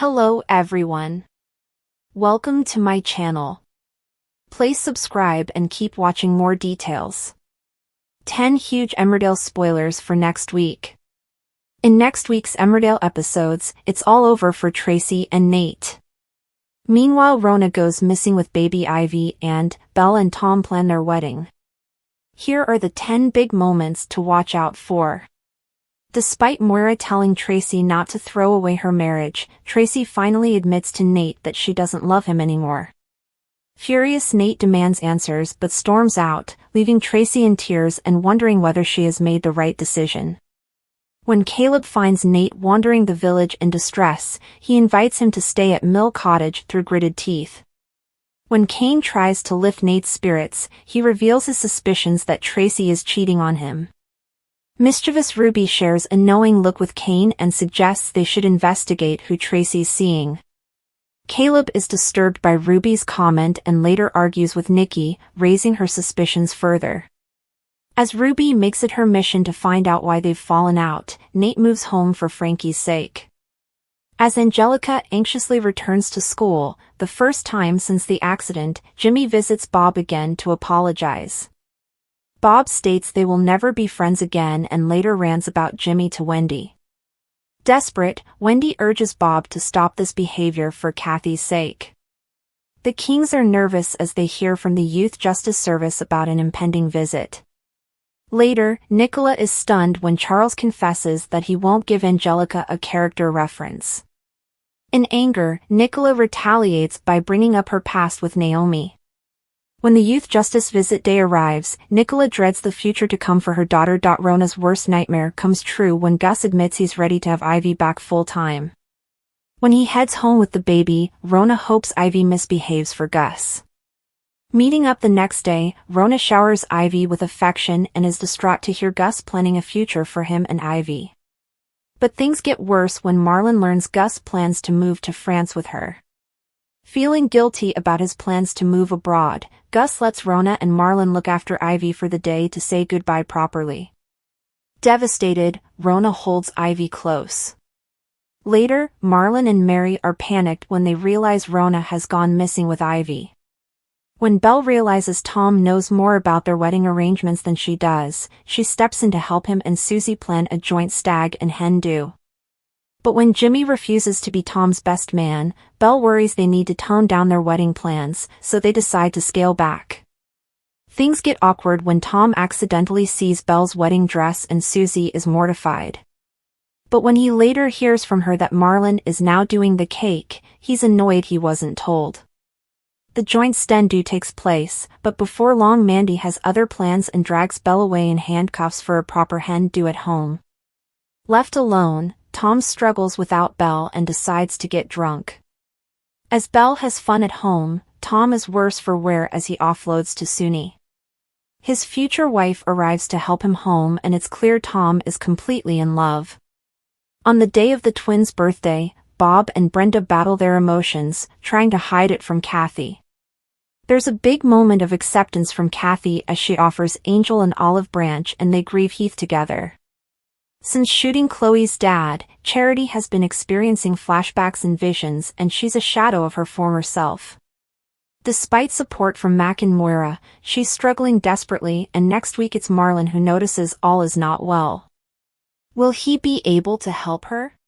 Hello everyone. Welcome to my channel. Please subscribe and keep watching more details. 10 huge Emmerdale spoilers for next week. In next week's Emmerdale episodes, it's all over for Tracy and Nate. Meanwhile, Rona goes missing with baby Ivy and Belle and Tom plan their wedding. Here are the 10 big moments to watch out for. Despite Moira telling Tracy not to throw away her marriage, Tracy finally admits to Nate that she doesn't love him anymore. Furious, Nate demands answers but storms out, leaving Tracy in tears and wondering whether she has made the right decision. When Caleb finds Nate wandering the village in distress, he invites him to stay at Mill Cottage through gritted teeth. When Kane tries to lift Nate's spirits, he reveals his suspicions that Tracy is cheating on him. Mischievous Ruby shares a knowing look with Kane and suggests they should investigate who Tracy's seeing. Caleb is disturbed by Ruby's comment and later argues with Nikki, raising her suspicions further. As Ruby makes it her mission to find out why they've fallen out, Nate moves home for Frankie's sake. As Angelica anxiously returns to school, the first time since the accident, Jimmy visits Bob again to apologize. Bob states they will never be friends again and later rants about Jimmy to Wendy. Desperate, Wendy urges Bob to stop this behavior for Kathy's sake. The Kings are nervous as they hear from the Youth Justice Service about an impending visit. Later, Nicola is stunned when Charles confesses that he won't give Angelica a character reference. In anger, Nicola retaliates by bringing up her past with Naomi. When the Youth Justice visit day arrives, Nicola dreads the future to come for her daughter. Rona's worst nightmare comes true when Gus admits he's ready to have Ivy back full-time. When he heads home with the baby, Rona hopes Ivy misbehaves for Gus. Meeting up the next day, Rona showers Ivy with affection and is distraught to hear Gus planning a future for him and Ivy. But things get worse when Marlon learns Gus plans to move to France with her. Feeling guilty about his plans to move abroad, Gus lets Rona and Marlon look after Ivy for the day to say goodbye properly. Devastated, Rona holds Ivy close. Later, Marlon and Mary are panicked when they realize Rona has gone missing with Ivy. When Belle realizes Tom knows more about their wedding arrangements than she does, she steps in to help him and Susie plan a joint stag and hen do. But when Jimmy refuses to be Tom's best man, Belle worries they need to tone down their wedding plans, so they decide to scale back. Things get awkward when Tom accidentally sees Belle's wedding dress and Susie is mortified. But when he later hears from her that Marlon is now doing the cake, he's annoyed he wasn't told. The joint sten do takes place, but before long Mandy has other plans and drags Belle away in handcuffs for a proper hen do at home. Left alone, Tom struggles without Belle and decides to get drunk. As Belle has fun at home, Tom is worse for wear as he offloads to Suni. His future wife arrives to help him home and it's clear Tom is completely in love. On the day of the twins' birthday, Bob and Brenda battle their emotions, trying to hide it from Kathy. There's a big moment of acceptance from Kathy as she offers Angel an olive branch and they grieve Heath together. Since shooting Chloe's dad, Charity has been experiencing flashbacks and visions and she's a shadow of her former self. Despite support from Mac and Moira, she's struggling desperately and next week it's Marlon who notices all is not well. Will he be able to help her?